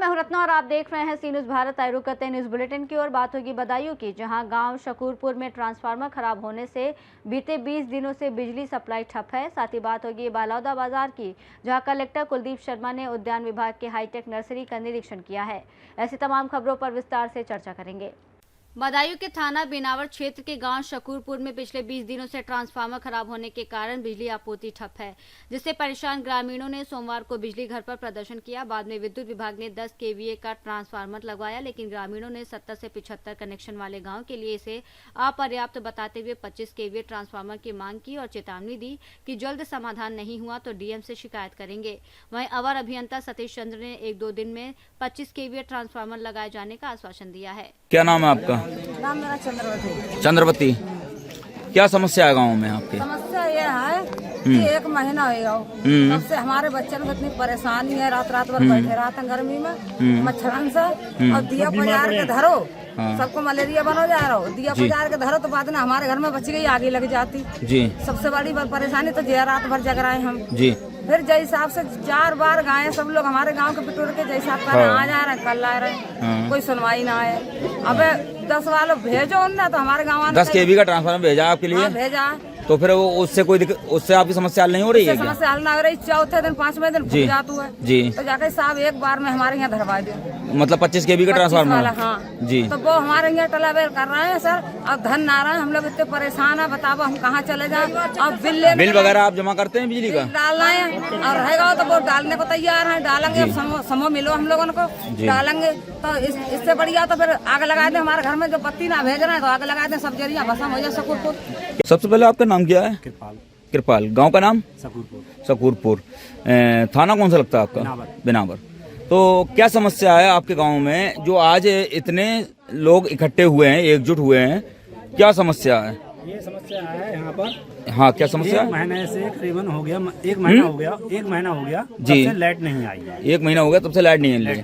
मैं हूं रत्ना और आप देख रहे हैं सी न्यूज़ भारत। आए रुक करते हैं न्यूज़ बुलेटिन की ओर। बात होगी बदायूं की, जहां गांव शकूरपुर में ट्रांसफार्मर खराब होने से बीते 20 दिनों से बिजली सप्लाई ठप है। साथ ही बात होगी बालौदा बाजार की, जहां कलेक्टर कुलदीप शर्मा ने उद्यान विभाग के हाईटेक नर्सरी का निरीक्षण किया है। ऐसी तमाम खबरों पर विस्तार से चर्चा करेंगे। बदायूं के थाना बिनावर क्षेत्र के गांव शकूरपुर में पिछले 20 दिनों से ट्रांसफार्मर खराब होने के कारण बिजली आपूर्ति ठप है, जिससे परेशान ग्रामीणों ने सोमवार को बिजली घर पर प्रदर्शन किया। बाद में विद्युत विभाग ने 10 केवीए का ट्रांसफार्मर लगवाया, लेकिन ग्रामीणों ने 70 से 75 कनेक्शन वाले गाँव के लिए इसे अपर्याप्त बताते हुए 25 केवीए ट्रांसफार्मर की मांग की और चेतावनी दी कि जल्द समाधान नहीं हुआ तो डीएम से शिकायत करेंगे। वहीं अवर अभियंता सतीश चंद्र ने 1-2 दिन में 25 केवीए ट्रांसफार्मर लगाए जाने का आश्वासन दिया है। क्या नाम है आपका? नाम मेरा चंद्रवती। चंद्रवती, क्या समस्या है गाँव में आपके? समस्या ये है कि 1 महीना हो गया, तब से हमारे बच्चों को इतनी परेशानी है। रात भर बैठे रहते हैं गर्मी में मच्छरन से, और दिया पजार के धरो सबको मलेरिया बनो जा रहा हो। दिया पजार के धरो तो बात ना, हमारे घर में बच गई आगे लग जाती जी। सबसे बड़ी परेशानी तो जे रात भर जग रहे हैं हम जी। फिर जय हिसाब से 4 बार गाये सब लोग हमारे गांव के पिटोर के जैसा आ जा रहे हैं, कल आ रहे हैं, कोई सुनवाई ना है। अबे 10 वालों भेजो ना, तो हमारे गाँव 10 केवी का ट्रांसफार्मर भेजा आपके लिए? भेजा। तो फिर वो उससे कोई उससे आपकी समस्या हल नहीं हो रही है? समस्या हल ना हो रही। चौथे दिन 5वें दिन फूट जातू है जी। तो जाके साहब एक बार में हमारे यहाँ धरवा दे, मतलब 25 केवी का ट्रांसफार्मर? हाँ जी। तो वो हमारे यहाँ टलाबेल कर रहे हैं सर, अब धन ना रहे, हम लोग इतने परेशान है। बताओ हम कहाँ चले जाए? अब बिल वगैरह आप जमा करते हैं बिजली का? डालना है और रहेगा तो वो डालने को तैयार है, डालेंगे। समो मिलो हम लोगों को डालेंगे तो इससे बढ़िया तो फिर आग लगा दे। हमारे घर में जो बत्ती ना भेज रहे हैं तो आग लगा दे, सब जरिया भस्म हो जाए शकूरपुर। सबसे पहले आपका नाम क्या है? कृपाल। गांव का नाम? शकूरपुर। थाना कौन सा लगता है आपका? बिनावर। तो क्या समस्या है आपके गांव में जो आज इतने लोग इकट्ठे हुए हैं, एकजुट हुए हैं? क्या समस्या है? ये समस्या है यहाँ पर। हाँ, क्या समस्या? 1 महीने से करीबन हो गया, 1 महीना हो गया, 1 महीना हो गया जी। लाइट नहीं आई है। 1 महीना हो गया तब से लाइट नहीं है।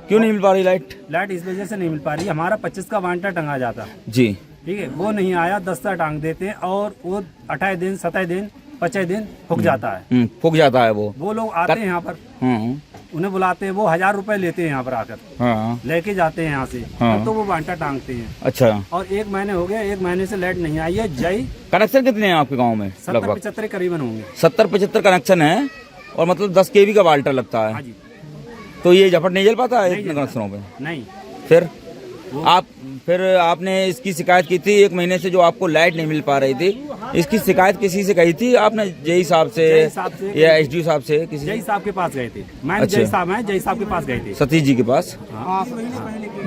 क्यों नहीं मिल पा रही लाइट? लाइट इस वजह से नहीं मिल पा रही, हमारा 25 का वांटा टंगा जाता जी, ठीक है, वो नहीं आया। 10 का टांग देते हैं और वो 28 दिन 27 दिन 25 दिन फूक जाता है। फूक जाता है वो लोग आते हैं यहाँ पर, उन्हें बुलाते हैं, वो 1000 रुपए लेते हैं यहाँ पर आकर, लेके जाते हैं यहाँ से, तो वो वांटा टांगते हैं। अच्छा। और 1 महीने हो गया, 1 महीने से लाइट नहीं आई है। जय कनेक्शन कितने हैं आपके गाँव में? 70-75 करीबन होंगे। 70-75 कनेक्शन है और मतलब 10 केवी का वाल्टर लगता है। तो ये झपट नहीं जल पाता है इतने कनेक्शनों पे? नहीं। फिर आपने इसकी शिकायत की थी 1 महीने से जो आपको लाइट नहीं मिल पा रही थी, इसकी शिकायत किसी से कही थी आपने? जेई साहब से या एसडीओ साहब से? किसी जेई साहब के पास गए थे। मैं जेई साहब हैं, जेई साहब के पास गए थे, सतीश जी के पास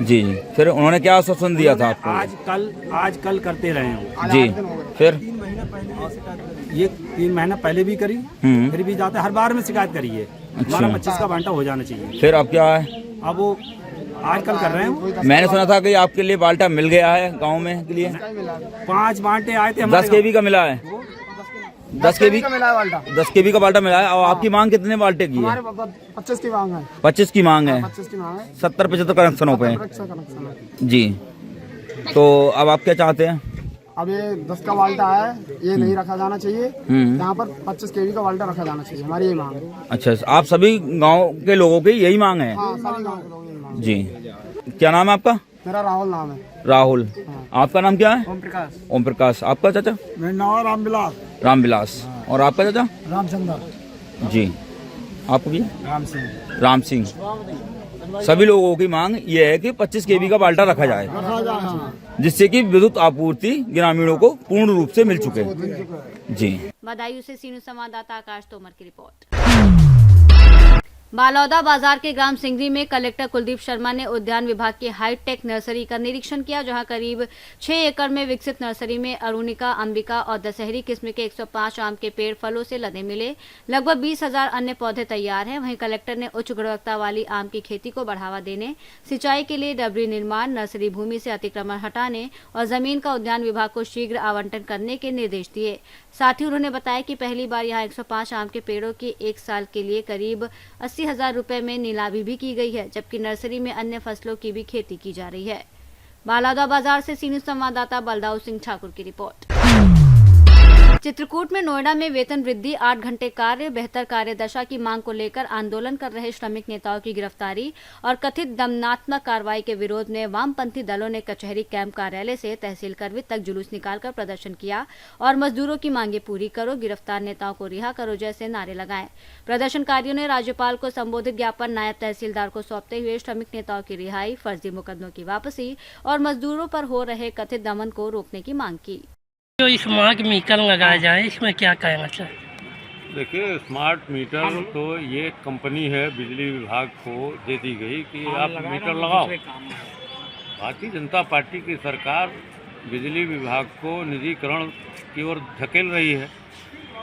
जी। फिर उन्होंने क्या आश्वासन दिया था आपको? आज कल करते रहे हैं जी। फिर ये 3 महीना पहले भी करी, फिर भी जाते, हर बार में शिकायत करी है। हमारा 25 का वांटा हो जाना चाहिए। फिर अब क्या है? अब वो आज कल कर रहे हैं। मैंने सुना था कि आपके लिए बाल्टा मिल गया है गांव में के लिए। 5 बांटे आए थे। 10 केवी का मिला है। 10 केवी का मिला है, 10 केवी का बाल्टा मिला है। और आपकी मांग कितने बाल्टे की है? 25 की मांग है। 25 की मांग है। 70-75 कनेक्शनों पे जी। तो अब आप क्या चाहते हैं? अब ये 10 का बाल्टा है, ये नहीं रखा जाना चाहिए। यहाँ पर 25 केवी का बाल्टा रखा जाना चाहिए, हमारी यही मांग है। अच्छा, आप सभी गांव के लोगों की यही मांग है? हाँ, सभी गांव के लोगों की मांग जी। क्या नाम है आपका? मेरा राहुल नाम है। राहुल। आपका नाम क्या है? ओम प्रकाश। ओम प्रकाश। आपका चाचा? मेरा नाम रामविलास। रामविलास। और आपका चाचा? रामचंद्र जी। आपको भी? राम सिंह। राम सिंह। सभी लोगों की मांग ये है कि 25 केवी का बाल्टा रखा जाए, जिससे कि विद्युत आपूर्ति ग्रामीणों को पूर्ण रूप से मिल चुके जी। बदायूं से सी न्यूज़ संवाददाता आकाश तोमर की रिपोर्ट। बालौदा बाजार के ग्राम सिंगरी में कलेक्टर कुलदीप शर्मा ने उद्यान विभाग की हाईटेक नर्सरी का निरीक्षण किया, जहां करीब 6 एकड़ में विकसित नर्सरी में अरुणिका, अंबिका और दशहरी किस्म के 105 आम के पेड़ फलों से लदे मिले। लगभग 20,000 अन्य पौधे तैयार हैं। वहीं कलेक्टर ने उच्च गुणवत्ता वाली आम की खेती को बढ़ावा देने, सिंचाई के लिए डबरी निर्माण, नर्सरी भूमि से अतिक्रमण हटाने और जमीन का उद्यान विभाग को शीघ्र आवंटन करने के निर्देश दिए। साथ ही उन्होंने बताया कि पहली बार यहां 105 आम के पेड़ों की 1 साल के लिए करीब 80,000 रुपए में नीलामी भी की गई है, जबकि नर्सरी में अन्य फसलों की भी खेती की जा रही है। बालौदा बाजार से सी न्यूज़ संवाददाता बलदाऊ सिंह ठाकुर की रिपोर्ट। चित्रकूट में नोएडा में वेतन वृद्धि, 8 घंटे कार्य, बेहतर कार्यदशा की मांग को लेकर आंदोलन कर रहे श्रमिक नेताओं की गिरफ्तारी और कथित दमनात्मक कार्रवाई के विरोध में वामपंथी दलों ने कचहरी कैंप कार्यालय से तहसील करवित तक जुलूस निकालकर प्रदर्शन किया और मजदूरों की मांगे पूरी करो, गिरफ्तार नेताओं को रिहा करो जैसे नारे लगाए। प्रदर्शनकारियों ने राज्यपाल को संबोधित ज्ञापन नायब तहसीलदार को सौंपते हुए श्रमिक नेताओं की रिहाई, फर्जी मुकदमों की वापसी और मजदूरों पर हो रहे कथित दमन को रोकने की मांग की। जो स्मार्ट मीटर लगाए जाए, इसमें क्या कहना चाहिए? देखिए, स्मार्ट मीटर तो ये कंपनी है बिजली विभाग को दे दी गई कि आप मीटर लगाओ। भारतीय जनता पार्टी की सरकार बिजली विभाग को निजीकरण की ओर धकेल रही है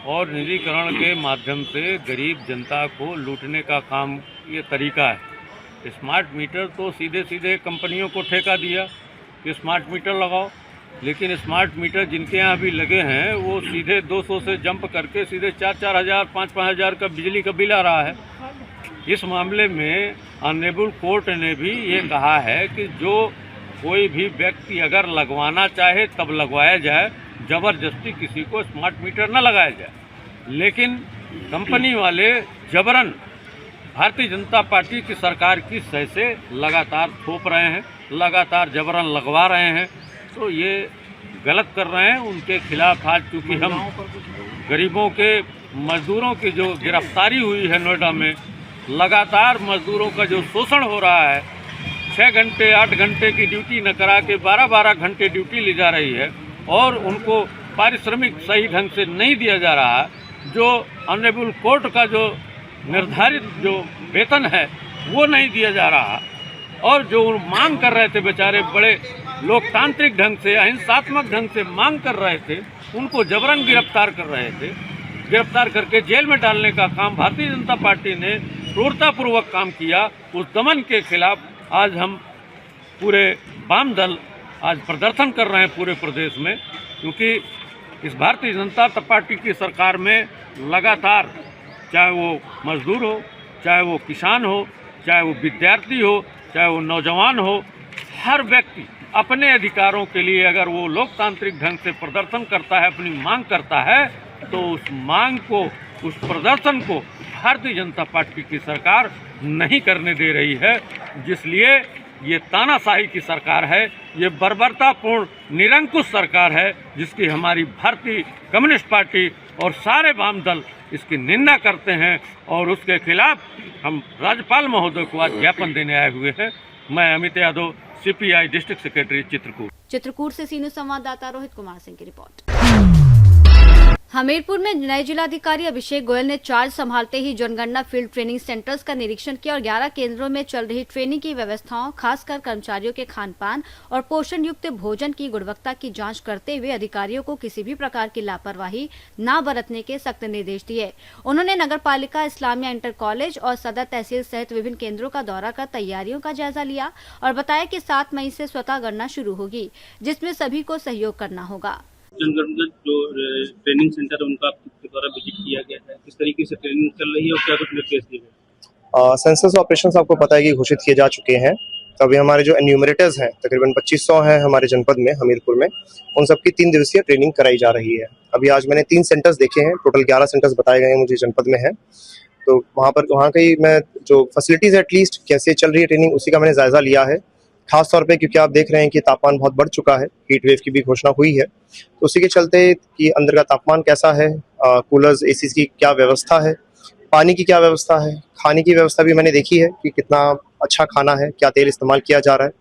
और निजीकरण के माध्यम से गरीब जनता को लूटने का काम ये तरीका है। स्मार्ट मीटर तो सीधे सीधे कंपनियों को ठेका दिया कि स्मार्ट मीटर लगाओ, लेकिन स्मार्ट मीटर जिनके यहाँ भी लगे हैं वो सीधे 200 से जंप करके सीधे 4-4 हज़ार 5-5 हज़ार का बिजली का बिल आ रहा है। इस मामले में ऑनरेबल कोर्ट ने भी ये कहा है कि जो कोई भी व्यक्ति अगर लगवाना चाहे तब लगवाया जाए, ज़बरदस्ती किसी को स्मार्ट मीटर न लगाया जाए। लेकिन कंपनी वाले जबरन भारतीय जनता पार्टी की सरकार की सह से लगातार थोप रहे हैं, लगातार जबरन लगवा रहे हैं, तो ये गलत कर रहे हैं। उनके खिलाफ आज चूँकि हम गरीबों के मजदूरों की जो गिरफ्तारी हुई है नोएडा में, लगातार मजदूरों का जो शोषण हो रहा है, 6 घंटे 8 घंटे की ड्यूटी न करा के 12-12 घंटे ड्यूटी ली जा रही है और उनको पारिश्रमिक सही ढंग से नहीं दिया जा रहा है। जो ऑनरेबल कोर्ट का जो निर्धारित जो वेतन है वो नहीं दिया जा रहा और जो मांग कर रहे थे बेचारे बड़े लोकतांत्रिक ढंग से, अहिंसात्मक ढंग से मांग कर रहे थे, उनको जबरन गिरफ्तार कर रहे थे। गिरफ्तार करके जेल में डालने का काम भारतीय जनता पार्टी ने क्रूरतापूर्वक काम किया। उस दमन के खिलाफ आज हम पूरे वाम दल आज प्रदर्शन कर रहे हैं पूरे प्रदेश में, क्योंकि इस भारतीय जनता पार्टी की सरकार में लगातार चाहे वो मजदूर हो, चाहे वो किसान हो, चाहे वो विद्यार्थी हो, चाहे वो नौजवान हो, हर व्यक्ति अपने अधिकारों के लिए अगर वो लोकतांत्रिक ढंग से प्रदर्शन करता है, अपनी मांग करता है, तो उस मांग को, उस प्रदर्शन को भारतीय जनता पार्टी की सरकार नहीं करने दे रही है। जिसलिए ये तानाशाही की सरकार है, ये बर्बरतापूर्ण निरंकुश सरकार है, जिसकी हमारी भारतीय कम्युनिस्ट पार्टी और सारे वाम दल इसकी निंदा करते हैं और उसके खिलाफ हम राज्यपाल महोदय को आज ज्ञापन देने आए हुए हैं। मैं Amit Yadav, CPI district secretary Chitrakoot से सीनियर संवाददाता रोहित कुमार सिंह की रिपोर्ट। हमीरपुर में नए जिलाधिकारी अभिषेक गोयल ने चार्ज संभालते ही जनगणना फील्ड ट्रेनिंग सेंटर्स का निरीक्षण किया और 11 केंद्रों में चल रही ट्रेनिंग की व्यवस्थाओं, खासकर कर्मचारियों के खान-पान और पोषण युक्त भोजन की गुणवत्ता की जांच करते हुए अधिकारियों को किसी भी प्रकार की लापरवाही न बरतने के सख्त निर्देश दिए। उन्होंने नगरपालिका, इस्लामिया इंटर कॉलेज और सदर तहसील सहित विभिन्न केंद्रों का दौरा कर तैयारियों का जायजा लिया और बताया कि 7 मई से स्वतः गणना शुरू होगी, जिसमें सभी को सहयोग करना होगा। जनगणना जो ट्रेनिंग सेंटर है उनका आपके द्वारा विजिट किया गया है, किस तरीके से ट्रेनिंग चल रही है और क्या कुछ निर्देश दिए गए? सेंसस ऑपरेशंस आपको पता है कि घोषित किए जा चुके हैं। तो अभी हमारे जो एन्यूमरेटर्स हैं तकरीबन 2500 हैं हमारे जनपद में, हमीरपुर में, उन सबकी 3 दिवसीय ट्रेनिंग कराई जा रही है। अभी आज मैंने 3 सेंटर्स देखे हैं, टोटल 11 सेंटर्स बताए गए हैं मुझे जनपद में है। तो वहाँ की मैं जो फैसिलिटीज एटलीस्ट कैसे चल रही है ट्रेनिंग, उसी का मैंने जायजा लिया है। खास तौर पे क्योंकि आप देख रहे हैं कि तापमान बहुत बढ़ चुका है, हीट वेव की भी घोषणा हुई है, तो उसी के चलते कि अंदर का तापमान कैसा है, कूलर्स, एसी की क्या व्यवस्था है, पानी की क्या व्यवस्था है, खाने की व्यवस्था भी मैंने देखी है कि कितना अच्छा खाना है, क्या तेल इस्तेमाल किया जा रहा है।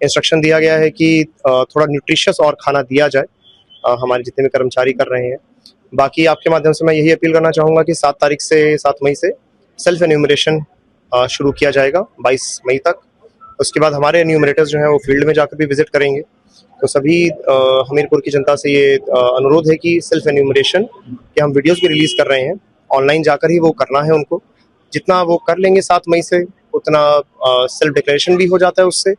इंस्ट्रक्शन दिया गया है कि थोड़ा न्यूट्रिशियस और खाना दिया जाए हमारे जितने भी कर्मचारी कर रहे हैं। बाकी आपके माध्यम से मैं यही अपील करना चाहूँगा कि 7 मई से सेल्फ एन्यूमरेशन शुरू किया जाएगा 22 मई तक। उसके बाद हमारे एन्यूमरेटर्स जो हैं वो फील्ड में जाकर भी विजिट करेंगे। तो सभी हमीरपुर की जनता से ये अनुरोध है कि सेल्फ एन्यूमरेशन के हम वीडियोस भी रिलीज कर रहे हैं, ऑनलाइन जाकर ही वो करना है उनको। जितना वो कर लेंगे 7 मई से, उतना सेल्फ डिक्लेरेशन भी हो जाता है, उससे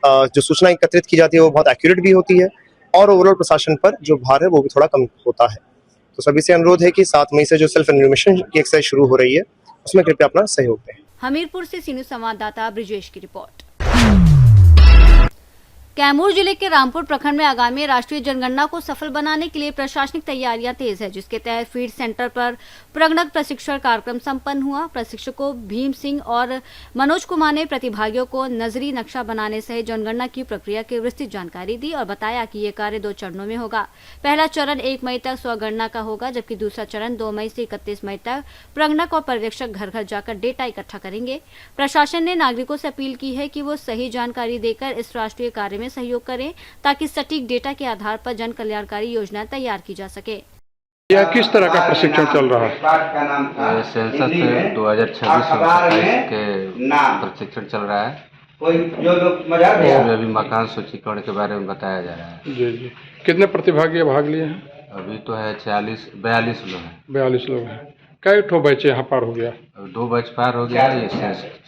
जो सूचना एकत्रित की जाती है वो बहुत एक्यूरेट भी होती है और ओवरऑल प्रशासन पर जो भार है वो भी थोड़ा कम होता है। तो सभी से अनुरोध है कि 7 मई से जो सेल्फ एन्यूमरेशन की एक्सरसाइज शुरू हो रही है उसमें कृपया अपना सहयोग दें। हमीरपुर से सीनियर संवाददाता ब्रिजेश की रिपोर्ट। कैमूर जिले के रामपुर प्रखंड में आगामी राष्ट्रीय जनगणना को सफल बनाने के लिए प्रशासनिक तैयारियां तेज है, जिसके तहत फील्ड सेंटर पर प्रगणक प्रशिक्षण कार्यक्रम संपन्न हुआ। प्रशिक्षकों भीम सिंह और मनोज कुमार ने प्रतिभागियों को नजरी नक्शा बनाने सहित जनगणना की प्रक्रिया की विस्तृत जानकारी दी और बताया कि ये कार्य 2 चरणों में होगा। पहला चरण 1 मई तक स्वगणना का होगा, जबकि दूसरा चरण 2 मई से 31 मई तक प्रगणक और पर्यवेक्षक घर घर जाकर डेटा इकट्ठा करेंगे। प्रशासन ने नागरिकों से अपील की है कि वो सही जानकारी देकर इस राष्ट्रीय कार्य में सहयोग करें, ताकि सटीक डेटा के आधार पर जन कल्याणकारी योजनाएं तैयार की जा सके। यह किस तरह का प्रशिक्षण चल रहा है? सेंसस 2026 और 27 के प्रशिक्षण चल रहा है। इसमें अभी मकान सूचीकरण के बारे में बताया जा रहा है। जी जी। कितने प्रतिभागी भाग लिए हैं? अभी तो है 42 लोग हैं। 42 लोग हैं। कई ठो बैच यहाँ पार हो गया? 2 बैच पार हो गया है,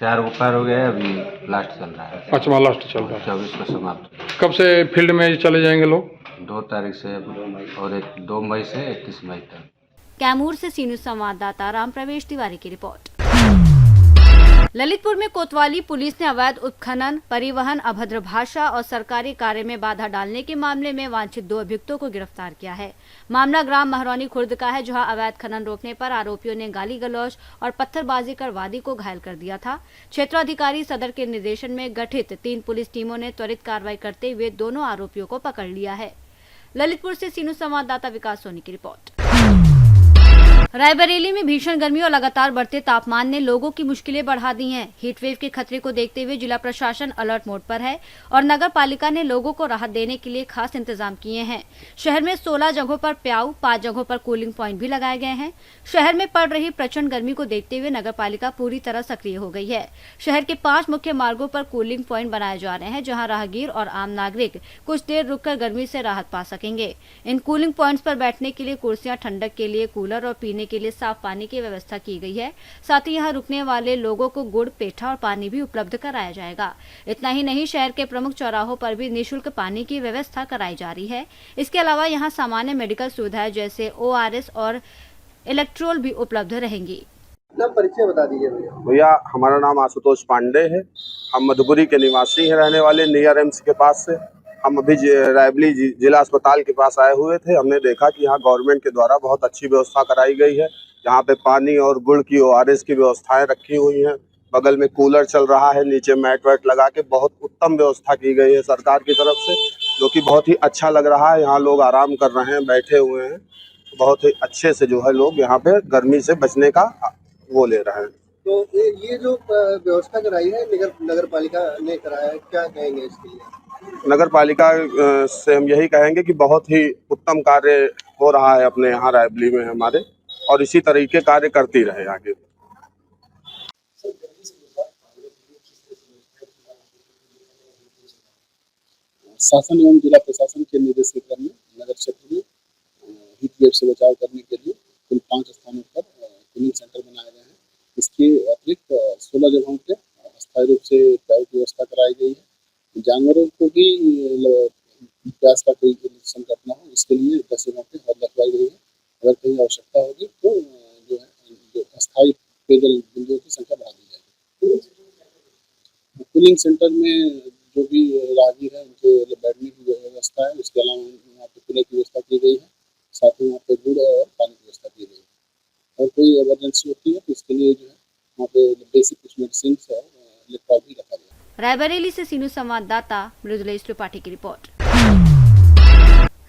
4 को पार हो गया है, अभी लास्ट चल रहा है। 5वां लास्ट चल रहा है। 24 को समाप्त। कब से फील्ड में चले जाएंगे लोग? 2 तारीख से और 2 मई से 31 मई तक। कैमूर से सी न्यूज़ संवाददाता राम प्रवेश तिवारी की रिपोर्ट। ललितपुर में कोतवाली पुलिस ने अवैध उत्खनन, परिवहन, अभद्र भाषा और सरकारी कार्य में बाधा डालने के मामले में वांछित 2 अभियुक्तों को गिरफ्तार किया है। मामला ग्राम महरौनी खुर्द का है, जहां अवैध खनन रोकने पर आरोपियों ने गाली गलौज और पत्थरबाजी कर वादी को घायल कर दिया था। क्षेत्राधिकारी सदर के निर्देशन में गठित 3 पुलिस टीमों ने त्वरित कार्रवाई करते हुए दोनों आरोपियों को पकड़ लिया है। ललितपुर से सी न्यूज़ संवाददाता विकास सोनी की रिपोर्ट। रायबरेली में भीषण गर्मी और लगातार बढ़ते तापमान ने लोगों की मुश्किलें बढ़ा दी हैं। हीटवेव के खतरे को देखते हुए जिला प्रशासन अलर्ट मोड पर है और नगर पालिका ने लोगों को राहत देने के लिए खास इंतजाम किए हैं। शहर में 16 जगहों पर प्याऊ, 5 जगहों पर कूलिंग पॉइंट भी लगाए गए हैं। शहर में पड़ रही प्रचंड गर्मी को देखते हुए नगर पालिका पूरी तरह सक्रिय हो गई है। शहर के 5 मुख्य मार्गों पर कूलिंग पॉइंट बनाए जा रहे हैं, जहाँ राहगीर और आम नागरिक कुछ देर रुककर गर्मी से राहत पा सकेंगे। इन कूलिंग पॉइंट्स पर बैठने के लिए कुर्सियां, ठंडक के लिए कूलर और पीने के लिए साफ पानी की व्यवस्था की गई है। साथ ही यहां रुकने वाले लोगों को गुड़, पेठा और पानी भी उपलब्ध कराया जाएगा। इतना ही नहीं, शहर के प्रमुख चौराहों पर भी निःशुल्क पानी की व्यवस्था कराई जा रही है। इसके अलावा यहां सामान्य मेडिकल सुविधाएं जैसे ORS और इलेक्ट्रोल भी उपलब्ध रहेंगी। परिचय बता दीजिए भैया। हमारा नाम आशुतोष पांडे है। हम मधुपुरी के निवासी हैं, रहने वाले नियर एम्स के पास से। हम अभी रायबरेली जिला अस्पताल के पास आए हुए थे। हमने देखा कि यहाँ गवर्नमेंट के द्वारा बहुत अच्छी व्यवस्था कराई गई है। यहाँ पे पानी और गुड़ की ORS की व्यवस्थाएं रखी हुई हैं। बगल में कूलर चल रहा है, नीचे मैट वैट लगा के बहुत उत्तम व्यवस्था की गई है सरकार की तरफ से, जो कि बहुत ही अच्छा लग रहा है। यहाँ लोग आराम कर रहे हैं, बैठे हुए हैं, बहुत ही अच्छे से जो है लोग यहाँ पे गर्मी से बचने का वो ले रहे हैं। तो ये जो व्यवस्था कराई है नगर पालिका ने कराया है, क्या कहेंगे इसके लिए? नगर पालिका से हम यही कहेंगे कि बहुत ही उत्तम कार्य हो रहा है अपने यहाँ रायबरेली में हमारे, और इसी तरीके कार्य करती रहे आगे। शासन एवं जिला प्रशासन के निर्देश के क्रम में नगर क्षेत्र में हीट वेव से बचाव करने के लिए कुल 5 स्थानों पर कूलिंग सेंटर बनाए गए हैं। इसके अतिरिक्त 16 जगहों पे अस्थायी रूप से प्याऊ की व्यवस्था कराई गई है। जानवरों को भी प्यास का कोई संकट न हो, इसके लिए 10 जगहों पे हद लगवाई गई है। अगर कहीं आवश्यकता होगी तो जो है अस्थायी पेयजल बिंदुओं की संख्या बढ़ा दी जाएगी। कूलिंग सेंटर में जो भी राहगीर है उनके बैठने की व्यवस्था है। उसके अलावा वहाँ पे कूलर की व्यवस्था की गई है, साथ ही वहाँ पे गुड़ और पानी की व्यवस्था की गई है। और कोई इमरजेंसी होती है तो इसके लिए जो है वहाँ पे बेसिक कुछ मेडिसिन और इलेक्ट्रॉल भी रखा गया। रायबरेली से सीनू संवाददाता मृदुलेश त्रिपाठी की रिपोर्ट।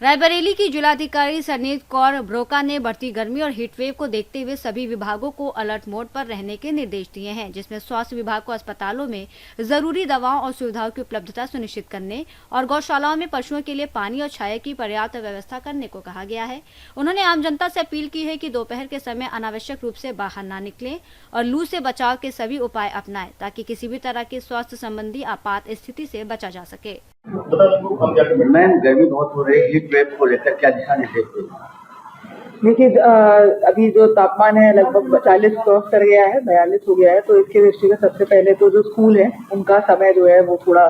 रायबरेली की जिलाधिकारी सरनीत कौर ब्रोका ने बढ़ती गर्मी और हीटवेव को देखते हुए सभी विभागों को अलर्ट मोड पर रहने के निर्देश दिए हैं, जिसमें स्वास्थ्य विभाग को अस्पतालों में जरूरी दवाओं और सुविधाओं की उपलब्धता सुनिश्चित करने और गौशालाओं में पशुओं के लिए पानी और छाया की पर्याप्त व्यवस्था करने को कहा गया है। उन्होंने आम जनता से अपील की है कि दोपहर के समय अनावश्यक रूप से बाहर न निकलें और लू से बचाव के सभी उपाय अपनाएं, ताकि किसी भी तरह की स्वास्थ्य संबंधी आपात स्थिति से बचा जा सके। मैम, गर्मी बहुत हो रही है, हीट वेव को लेकर क्या दिशा निर्देश देंगे? देखिए, अभी जो तापमान है लगभग 40 क्रॉस कर गया है, 42 हो गया है। तो इसके दृष्टि में सबसे पहले तो जो स्कूल है उनका समय जो है वो थोड़ा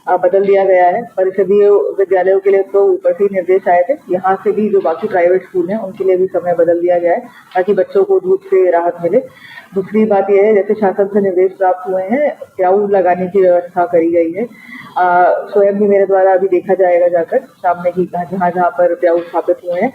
बदल दिया गया है। परिषदीय विद्यालयों के लिए तो ऊपर से निर्देश आए थे, यहाँ से भी जो बाकी प्राइवेट स्कूल हैं उनके लिए भी समय बदल दिया गया है ताकि बच्चों को धूप से राहत मिले। दूसरी बात यह है, जैसे शासन से निर्देश प्राप्त हुए हैं, प्याऊ लगाने की व्यवस्था करी गई है। स्वयं भी मेरे द्वारा अभी देखा जाएगा जाकर शाम में कि जहाँ पर प्याऊ स्थापित हुए हैं,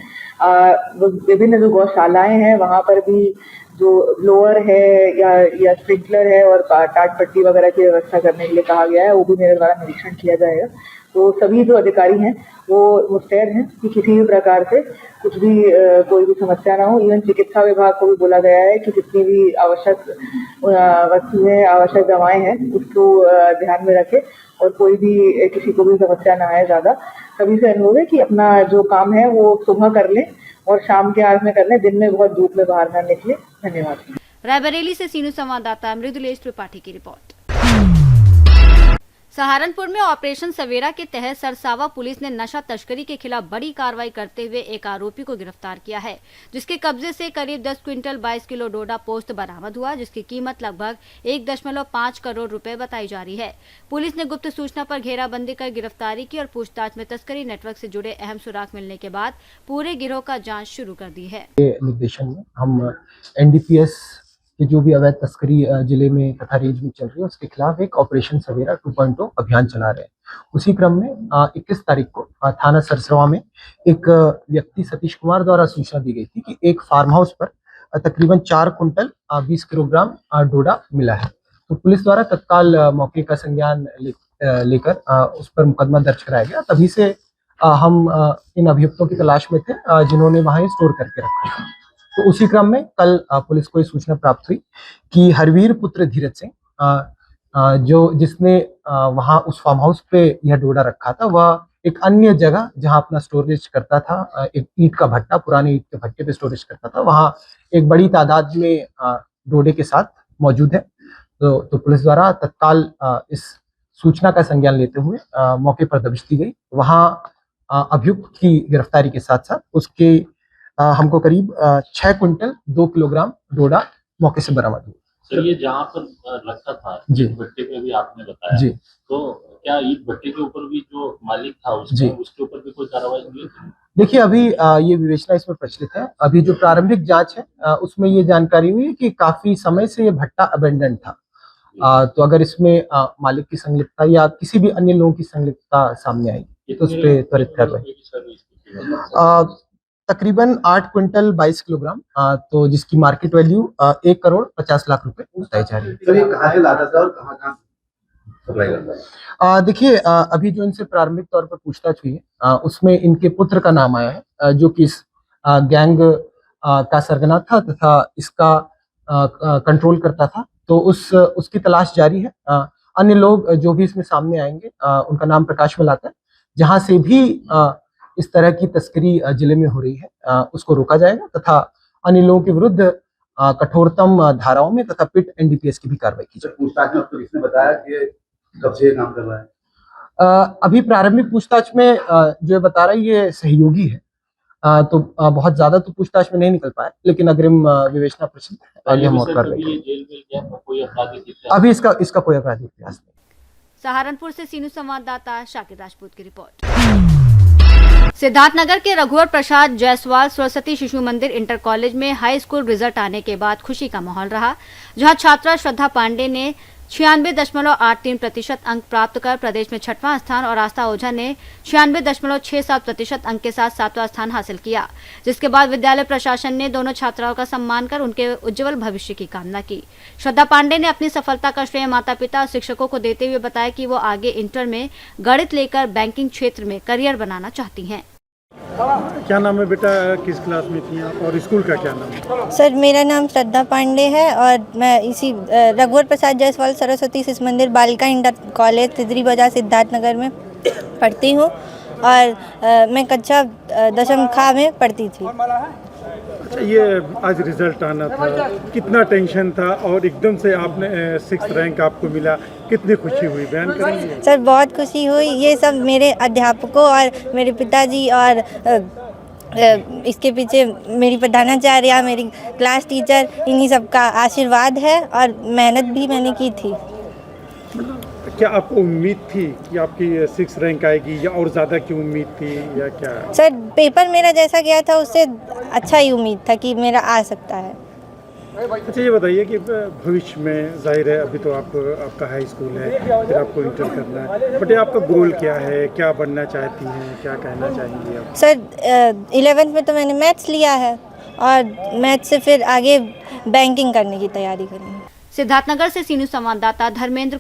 विभिन्न जो गौशालाएं हैं वहाँ पर भी जो ब्लोअर है या स्प्रिंकलर है और टाट पट्टी वगैरह की व्यवस्था करने के लिए कहा गया है, वो भी मेरे द्वारा निरीक्षण किया जाएगा। तो सभी जो अधिकारी हैं वो मुस्तैद हैं कि किसी भी प्रकार से कुछ भी कोई भी समस्या ना हो। इवन चिकित्सा विभाग को भी बोला गया है कि जितनी भी आवश्यक वस्तुएं, आवश्यक दवाएं हैं उसको ध्यान में रखें और कोई भी किसी को भी समस्या ना आए ज़्यादा। सभी से अनुरोध है कि अपना जो काम है वो सुबह कर लें और शाम के आग में कर लें, दिन में बहुत धूप में बाहर ना निकले। धन्यवाद। रायबरेली से सीनू संवाददाता मृदुलेश त्रिपाठी की रिपोर्ट। सहारनपुर में ऑपरेशन सवेरा के तहत सरसावा पुलिस ने नशा तस्करी के खिलाफ बड़ी कार्रवाई करते हुए एक आरोपी को गिरफ्तार किया है, जिसके कब्जे से करीब 10 क्विंटल 22 किलो डोडा पोस्त बरामद हुआ, जिसकी कीमत लगभग 1.5 करोड़ रुपए बताई जा रही है। पुलिस ने गुप्त सूचना पर घेराबंदी कर गिरफ्तारी की और पूछताछ में तस्करी नेटवर्क से जुड़े अहम सुराग मिलने के बाद पूरे गिरोह का जाँच शुरू कर दी है। निर्देशन में हम NDPS कि जो भी अवैध तस्करी जिले में तथा रेंज में चल रही है उसके खिलाफ एक ऑपरेशन सवेरा 2.0 अभियान चला रहे हैं। उसी क्रम में 21 तारीख को थाना सरसवा में एक व्यक्ति सतीश कुमार द्वारा सूचना दी गई थी कि एक फार्म हाउस पर तकरीबन 4 कुंटल 20 किलोग्राम डोडा मिला है। तो पुलिस द्वारा तत्काल मौके का संज्ञान लेकर उस पर मुकदमा दर्ज कराया गया। तभी से हम इन अभियुक्तों की तलाश में थे जिन्होंने वहां स्टोर करके रखा था। तो उसी क्रम में कल पुलिस को ये सूचना प्राप्त हुई कि हरवीर पुत्र धीरज सिंह जिसने वहां उस फार्म हाउस पे यह डोडा रखा था, वह एक अन्य जगह जहां अपना स्टोरेज करता था, एक ईंट का भट्टा, पुराने ईंट के भट्टे पे स्टोरेज करता था, वहां एक बड़ी तादाद में डोडे के साथ मौजूद है। तो पुलिस द्वारा तत्काल इस सूचना का संज्ञान लेते हुए मौके पर दबिश दी गई। वहां अभियुक्त की गिरफ्तारी के साथ साथ उसके हमको करीब 6 क्विंटल 2 किलोग्राम डोडा मौके से बरामद हुआ। सर, ये जहाँ पर रखा था जी, भट्टे पे भी आपने बताया जी, तो क्या ईट भट्टे के ऊपर भी जो मालिक था उसके ऊपर भी कोई कार्रवाई हुई? देखिए, अभी ये विवेचना इसमें प्रचलित है। अभी जो प्रारंभिक जांच है उसमें ये जानकारी हुई है कि काफी समय से ये भट्टा अबेंडन था। तो अगर इसमें मालिक की संलिप्तता या किसी भी अन्य लोगों की संलिप्तता सामने आएगी तो उस पर त्वरित कार्रवाई। तकरीबन 8 क्विंटल 22 किलोग्राम, तो जिसकी मार्केट वैल्यू 1 करोड़ 50 लाख रुपए बताई जा रही है। तो ये कहाँ से लाता था और कहाँ सप्लाई करता है? देखिए, अभी जो इनसे प्रारंभिक तौर पर पूछताछ हुई है उसमें इनके पुत्र का नाम आया है जो कि इस गैंग का सरगना था तथा इसका कंट्रोल करता था। तो उसकी तलाश जारी है। अन्य लोग जो भी इसमें सामने आएंगे उनका नाम प्रकाश में लाकर जहां से भी इस तरह की तस्करी जिले में हो रही है उसको रोका जाएगा तथा अन्य लोगों के विरुद्ध कठोरतम धाराओं में तथा पिट NDPS की भी कार्रवाई की जाएगी। पूछताछ में तो इसने बताया कि कब से काम कर रहा है? अभी प्रारंभिक पूछताछ में जो ये बता रहा है ये सहयोगी है। तो बहुत ज्यादा तो पूछताछ में नहीं निकल पाया, लेकिन अग्रिम विवेचना प्रचलित है। आगे हम और कार्रवाई। अभी इसका कोई आपराधिक इतिहास नहीं। सहारनपुर से सीनू संवाददाता शाकिर राजपूत की रिपोर्ट। सिद्धार्थनगर के रघुवर प्रसाद जायसवाल सरस्वती शिशु मंदिर इंटर कॉलेज में हाई स्कूल रिजल्ट आने के बाद खुशी का माहौल रहा, जहां छात्रा श्रद्धा पांडे ने 96.83% अंक प्राप्त कर प्रदेश में 6वां स्थान और आस्था ओझा ने 96.67% अंक के साथ 7वां स्थान हासिल किया, जिसके बाद विद्यालय प्रशासन ने दोनों छात्राओं का सम्मान कर उनके उज्जवल भविष्य की कामना की। श्रद्धा पांडे ने अपनी सफलता का श्रेय माता पिता और शिक्षकों को देते हुए बताया कि वो आगे इंटर में गणित लेकर बैंकिंग क्षेत्र में करियर बनाना चाहती हैं। क्या नाम है बेटा, किस क्लास में थी आप और स्कूल का क्या नाम है? सर, मेरा नाम श्रद्धा पांडे है और मैं इसी रघुवर प्रसाद जायसवाल सरस्वती शिशु मंदिर बालिका इंटर कॉलेज तिदरी बाजार सिद्धार्थनगर में पढ़ती हूँ और मैं कक्षा 10वीं ख में पढ़ती थी। अच्छा, ये आज रिजल्ट आना था, कितना टेंशन था और एकदम से आपने 6th रैंक आपको मिला, कितनी खुशी हुई, बयान करेंगे? सर, बहुत खुशी हुई। ये सब मेरे अध्यापकों और मेरे पिताजी और इसके पीछे मेरी प्रधानाचार्य, मेरी क्लास टीचर, इन्हीं सब का आशीर्वाद है और मेहनत भी मैंने की थी। क्या आपको उम्मीद थी कि आपकी 6 रैंक आएगी या और ज़्यादा की उम्मीद थी या क्या? सर पेपर मेरा जैसा गया था उससे अच्छा ही उम्मीद था कि मेरा आ सकता है। अच्छा ये बताइए कि भविष्य में जाहिर है अभी तो आपका हाई स्कूल है, फिर आपको इंटर करना है, बट आपका गोल क्या है, क्या बनना चाहती हैं, क्या कहना चाहेंगी आप? सर 11th में तो मैंने मैथ्स लिया है और मैथ्स से फिर आगे बैंकिंग करने की तैयारी करनी है। सिद्धार्थनगर से सी न्यूज़ संवाददाता धर्मेंद्र